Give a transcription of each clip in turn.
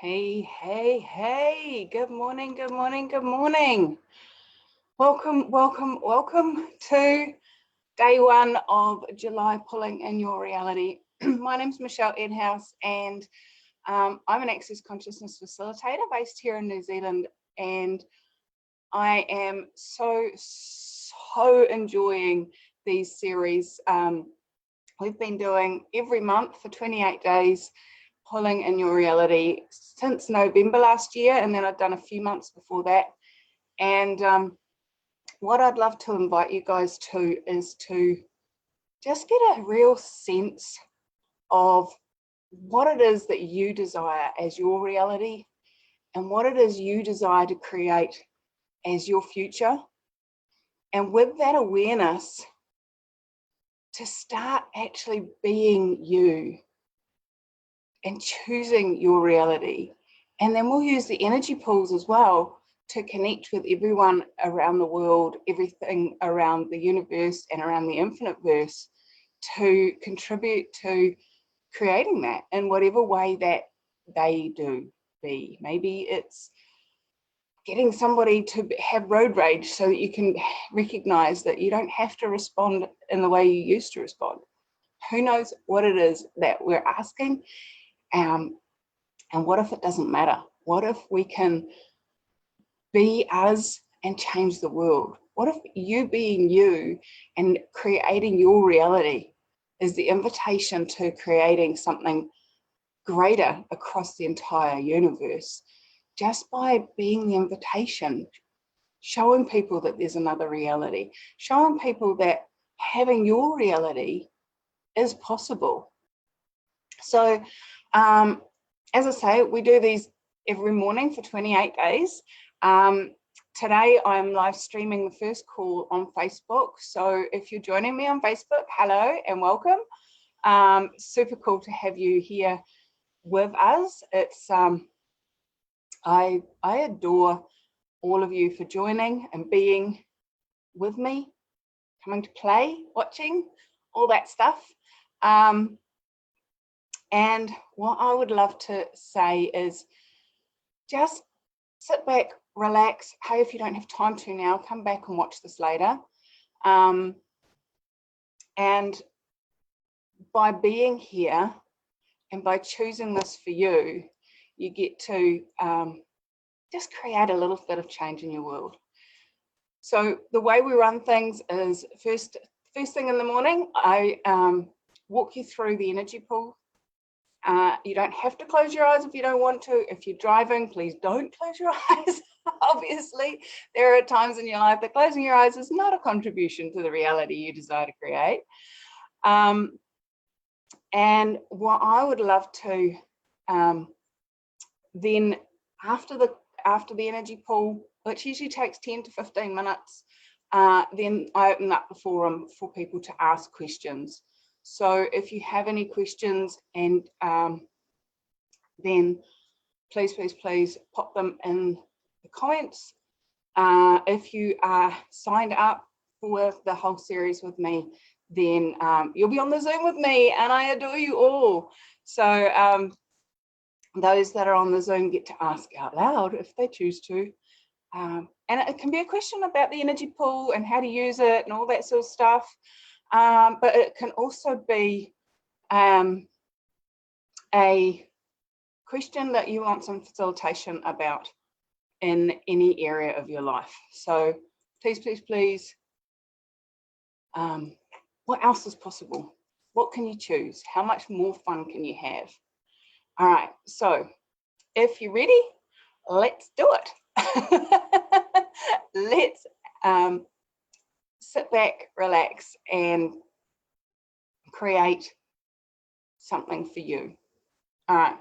Hey, hey, hey, good morning, good morning, good morning. Welcome, welcome, welcome to day one of July Pulling in Your Reality. My name's Michelle Edhouse and I'm an Access Consciousness facilitator based here in New Zealand, and I am so enjoying these series. We've been doing every month for 28 days, Pulling in Your Reality since November last year, and then I've done a few months before that. And what I'd love to invite you guys to is to just get a real sense of what it is that you desire as your reality and what it is you desire to create as your future. And with that awareness, to start actually being you and choosing your reality. And then we'll use the energy pools as well to connect with everyone around the world, everything around the universe and around the infinite verse, to contribute to creating that in whatever way that they do be. Maybe it's getting somebody to have road rage so that you can recognize that you don't have to respond in the way you used to respond. Who knows what it is that we're asking? And what if it doesn't matter? What if we can be us and change the world? What if you being you and creating your reality is the invitation to creating something greater across the entire universe? Just by being the invitation, showing people that there's another reality, showing people that having your reality is possible. So, as I say, we do these every morning for 28 days. Today I'm live streaming the first call on Facebook. So if you're joining me on Facebook, hello and welcome. Super cool to have you here with us. It's I adore all of you for joining and being with me, coming to play, watching, all that stuff. And what I would love to say is just sit back, relax. Hey, if you don't have time to now, come back and watch this later. And by being here and by choosing this for you, you get to just create a little bit of change in your world. So the way we run things is first thing in the morning, I walk you through the energy pool. You don't have to close your eyes if you don't want to. If you're driving, please don't close your eyes. Obviously, there are times in your life that closing your eyes is not a contribution to the reality you desire to create. And what I would love to then after the energy pool, which usually takes 10 to 15 minutes, then I open up the forum for people to ask questions. So if you have any questions, and then please pop them in the comments. If you are signed up for the whole series with me, then you'll be on the Zoom with me, and I adore you all. So those that are on the Zoom get to ask out loud if they choose to. And it can be a question about the energy pool and how to use it and all that sort of stuff. But it can also be a question that you want some facilitation about in any area of your life. So please, what else is possible? What can you choose? How much more fun can you have? All right, so if you're ready, let's do it. Let's sit back, relax, and create something for you. All right,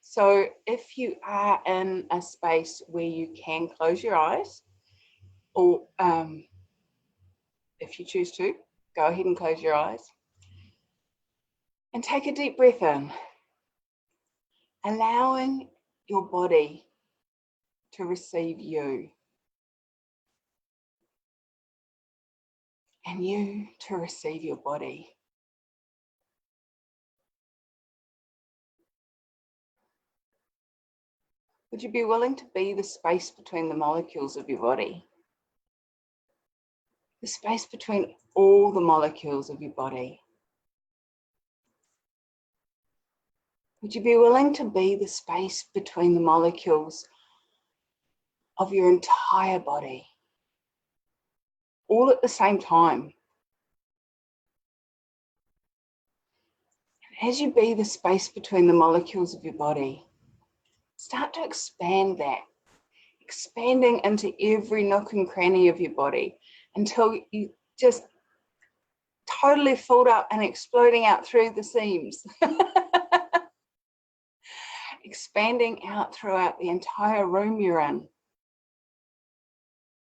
so if you are in a space where you can close your eyes, or if you choose to, go ahead and close your eyes and take a deep breath in, allowing your body to receive you and you to receive your body. Would you be willing to be the space between the molecules of your body? The space between all the molecules of your body. Would you be willing to be the space between the molecules of your entire body, all at the same time? And as you be the space between the molecules of your body, start to expand that, expanding into every nook and cranny of your body until you just totally filled up and exploding out through the seams. Expanding out throughout the entire room you're in.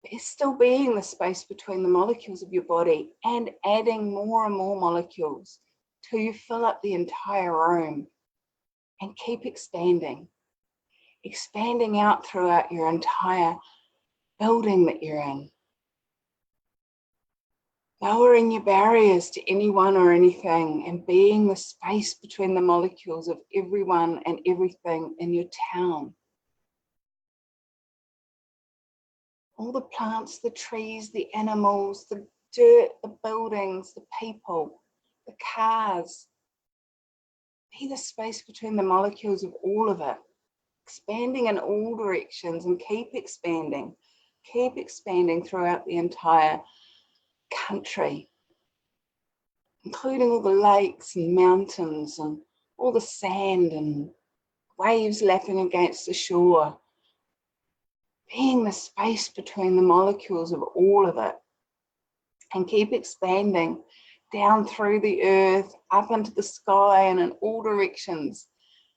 It's still being the space between the molecules of your body and adding more and more molecules till you fill up the entire room, and keep expanding, expanding out throughout your entire building that you're in. Lowering your barriers to anyone or anything and being the space between the molecules of everyone and everything in your town. All the plants, the trees, the animals, the dirt, the buildings, the people, the cars. Be the space between the molecules of all of it, expanding in all directions, and keep expanding throughout the entire country, including all the lakes and mountains and all the sand and waves lapping against the shore. Being the space between the molecules of all of it, and keep expanding down through the earth, up into the sky and in all directions,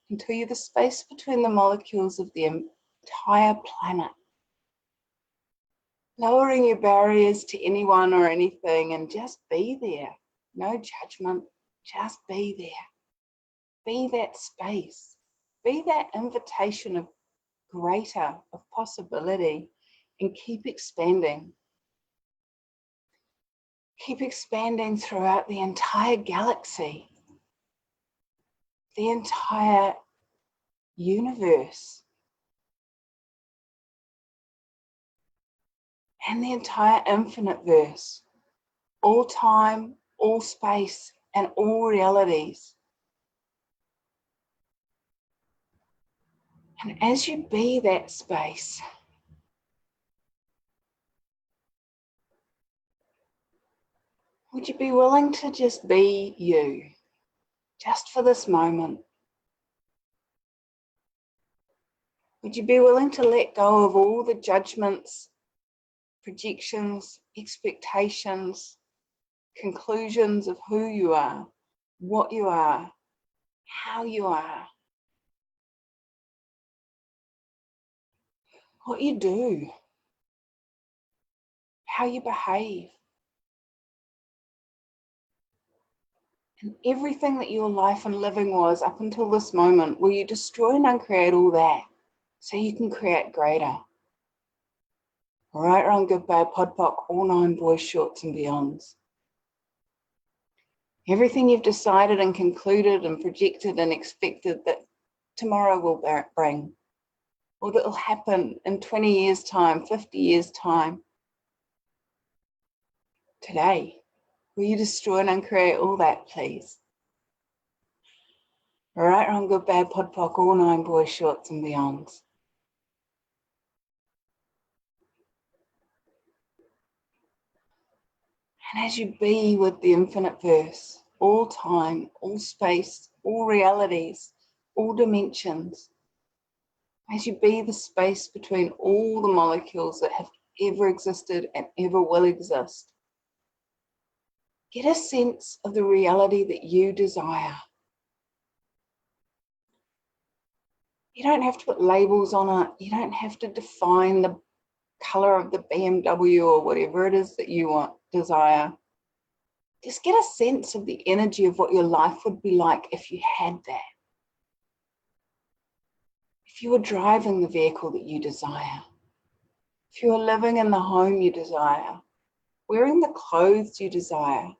until you're the space between the molecules of the entire planet. Lowering your barriers to anyone or anything and just be there. No judgment, just be there. Be that space. Be that invitation of greater, of possibility, and keep expanding. Keep expanding throughout the entire galaxy, the entire universe, and the entire infinite verse, all time, all space, and all realities. And as you be that space, would you be willing to just be you, just for this moment? Would you be willing to let go of all the judgments, projections, expectations, conclusions of who you are, what you are, how you are, what you do, how you behave, and everything that your life and living was up until this moment? Will you destroy and uncreate all that so you can create greater? Right, wrong, good, bad, pod, poc, all 9 boys, shorts and beyonds. Everything you've decided and concluded and projected and expected that tomorrow will bring, or that will happen in 20 years' time, 50 years' time. Today, will you destroy and uncreate all that, please? Right, wrong, good, bad, pod, poc, all 9 boys, shorts and beyonds. And as you be with the infinite verse, all time, all space, all realities, all dimensions, as you be the space between all the molecules that have ever existed and ever will exist, get a sense of the reality that you desire. You don't have to put labels on it. You don't have to define the color of the BMW or whatever it is that you desire. Just get a sense of the energy of what your life would be like if you had that. If you were driving the vehicle that you desire, if you were living in the home you desire, wearing the clothes you desire,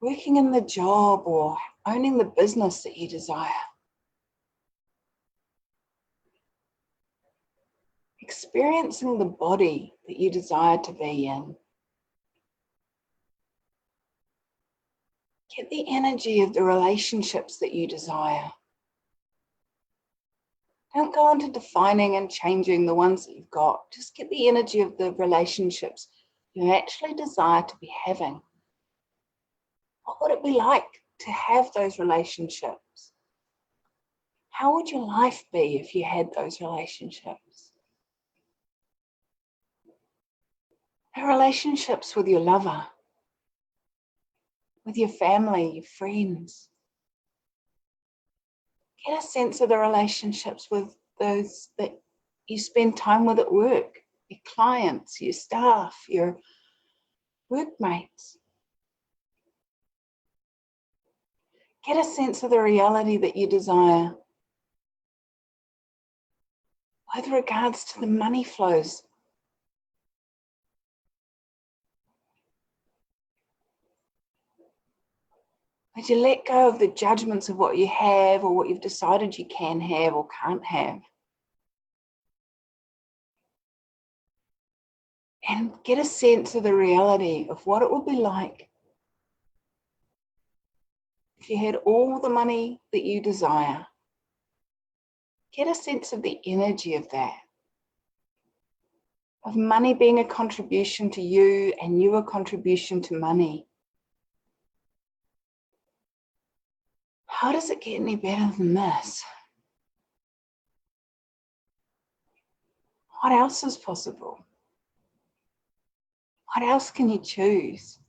working in the job or owning the business that you desire. experiencing the body that you desire to be in. Get the energy of the relationships that you desire. Don't go into defining and changing the ones that you've got. Just get the energy of the relationships you actually desire to be having. What would it be like to have those relationships? How would your life be if you had those relationships? The relationships with your lover, with your family, your friends. Get a sense of the relationships with those that you spend time with at work, your clients, your staff, your workmates. Get a sense of the reality that you desire with regards to the money flows. Would you let go of the judgments of what you have or what you've decided you can have or can't have? And get a sense of the reality of what it would be like if you had all the money that you desire. Get a sense of the energy of that, of money being a contribution to you and you a contribution to money. How does it get any better than this? What else is possible? What else can you choose?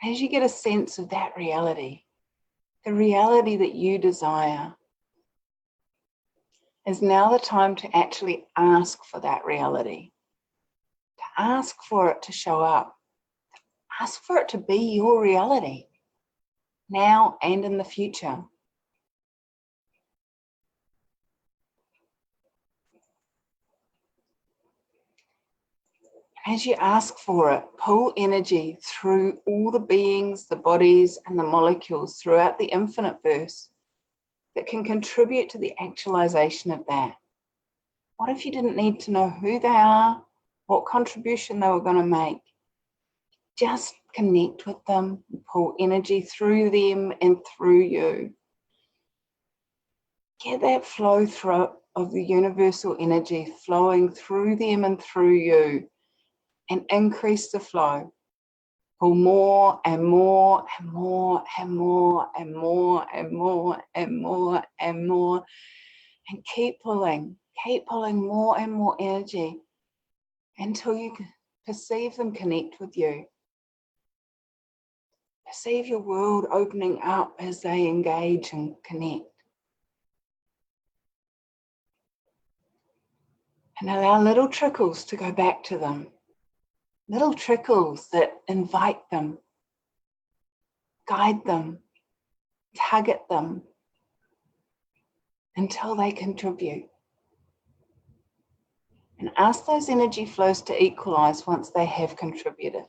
And as you get a sense of that reality, the reality that you desire, is now the time to actually ask for that reality, to ask for it to show up, ask for it to be your reality, now and in the future. As you ask for it, pull energy through all the beings, the bodies, and the molecules throughout the infinite verse that can contribute to the actualization of that. What if you didn't need to know who they are, what contribution they were going to make? Just connect with them, pull energy through them and through you. Get that flow through of the universal energy flowing through them and through you, and increase the flow. Pull more and more and more and more and more and more and more and more, and keep pulling more and more energy until you can perceive them connect with you. Perceive your world opening up as they engage and connect. And allow little trickles to go back to them. Little trickles that invite them, guide them, tug at them until they contribute. And ask those energy flows to equalize once they have contributed.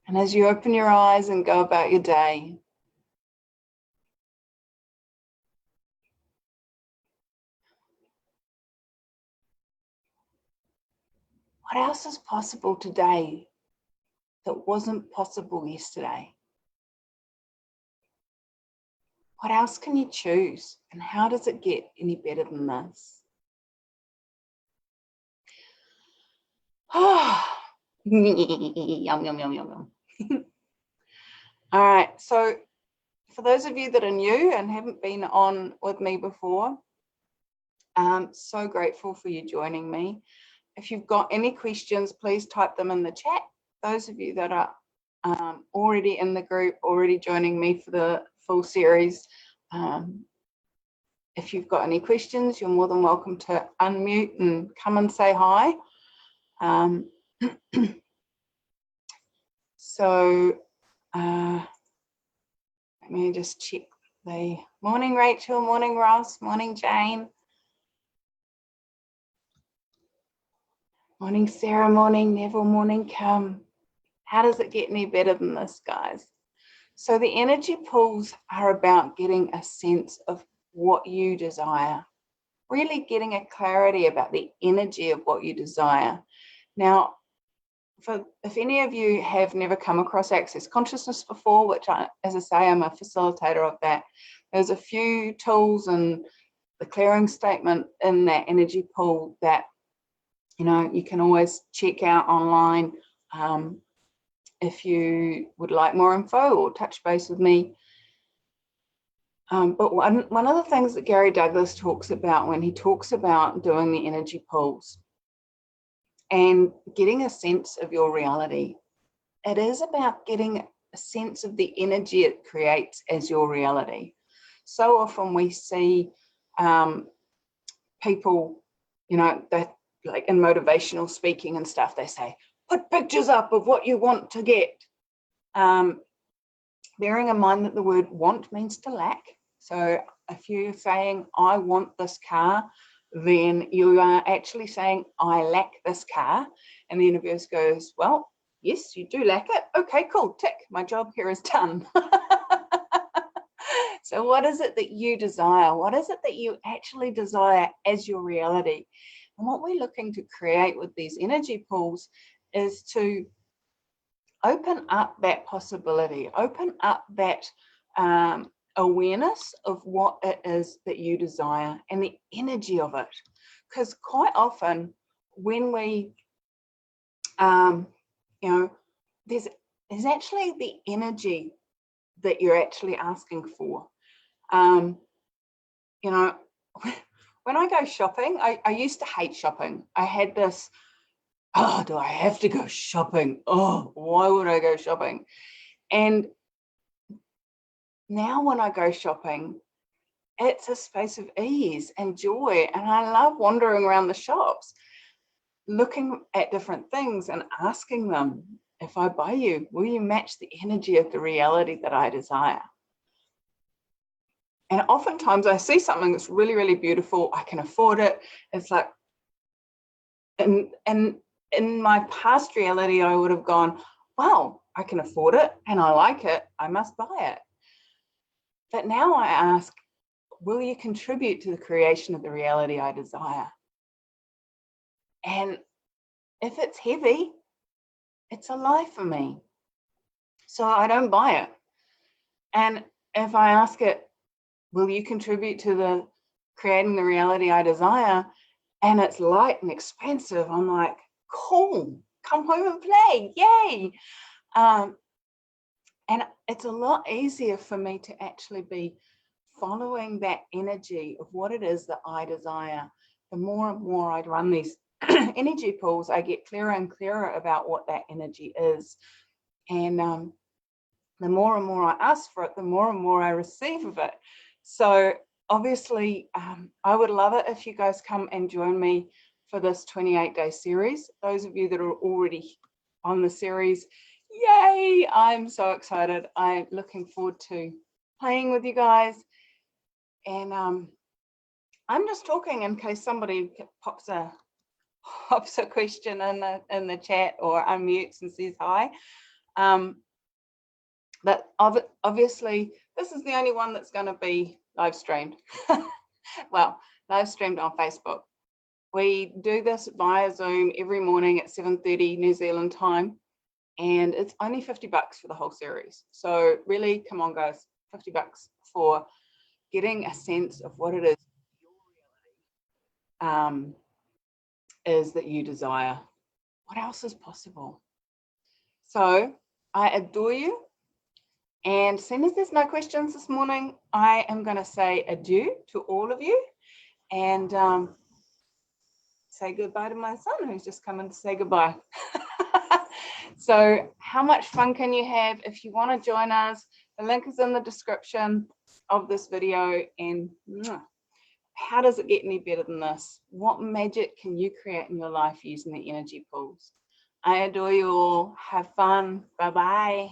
And as you open your eyes and go about your day, what else is possible today that wasn't possible yesterday? What else can you choose? And how does it get any better than this? Yum, yum, yum, yum, yum. All right, so for those of you that are new and haven't been on with me before, I'm so grateful for you joining me. If you've got any questions, please type them in the chat. Those of you that are already in the group, already joining me for the full series, if you've got any questions, you're more than welcome to unmute and come and say hi. So let me just check the morning, Rachel, morning, Ross, morning, Jane. Morning, Sarah. Morning, Neville. Morning, Kim. How does it get any better than this, guys? So the energy pools are about getting a sense of what you desire, really getting a clarity about the energy of what you desire. Now, if any of you have never come across Access Consciousness before, which as I say, I'm a facilitator of that, there's a few tools and the clearing statement in that energy pool that, you know, you can always check out online if you would like more info or touch base with me. But one of the things that Gary Douglas talks about when he talks about doing the energy pools and getting a sense of your reality, it is about getting a sense of the energy it creates as your reality. So often we see people, you know, that like in motivational speaking and stuff, they say, put pictures up of what you want to get. Bearing in mind that the word want means to lack. So if you're saying, I want this car, then you are actually saying, I lack this car. And the universe goes, well, yes, you do lack it. Okay, cool, tick, my job here is done. So what is it that you desire? What is it that you actually desire as your reality? And what we're looking to create with these energy pools is to open up that possibility, open up that awareness of what it is that you desire and the energy of it. Because quite often when we, you know, there's actually the energy that you're actually asking for. You know, when I go shopping, I used to hate shopping. I had this, oh, do I have to go shopping? Oh, why would I go shopping? And now when I go shopping, it's a space of ease and joy. And I love wandering around the shops, looking at different things and asking them, if I buy you, will you match the energy of the reality that I desire? And oftentimes I see something that's really, really beautiful. I can afford it. It's like, and in my past reality, I would have gone, wow, I can afford it and I like it. I must buy it. But now I ask, will you contribute to the creation of the reality I desire? And if it's heavy, it's a lie for me. So I don't buy it. And if I ask it, will you contribute to the creating the reality I desire? And it's light and expansive, I'm like, cool, come home and play, yay. And it's a lot easier for me to actually be following that energy of what it is that I desire. The more and more I run these energy pools, I get clearer and clearer about what that energy is. And the more and more I ask for it, the more and more I receive of it. So obviously, I would love it if you guys come and join me for this 28-day series. Those of you that are already on the series, yay, I'm so excited. I'm looking forward to playing with you guys. And I'm just talking in case somebody pops a question in the chat or unmutes and says hi. But obviously, this is the only one that's going to be live streamed. Well, live streamed on Facebook. We do this via Zoom every morning at 7:30 New Zealand time, and it's only $50 for the whole series. So really, come on, guys, $50 for getting a sense of what it is is that you desire. What else is possible? So I adore you. And as soon as there's no questions this morning, I am going to say adieu to all of you and say goodbye to my son who's just come in to say goodbye. So how much fun can you have? If you want to join us, the link is in the description of this video. And how does it get any better than this? What magic can you create in your life using the energy pools? I adore you all. Have fun. Bye-bye.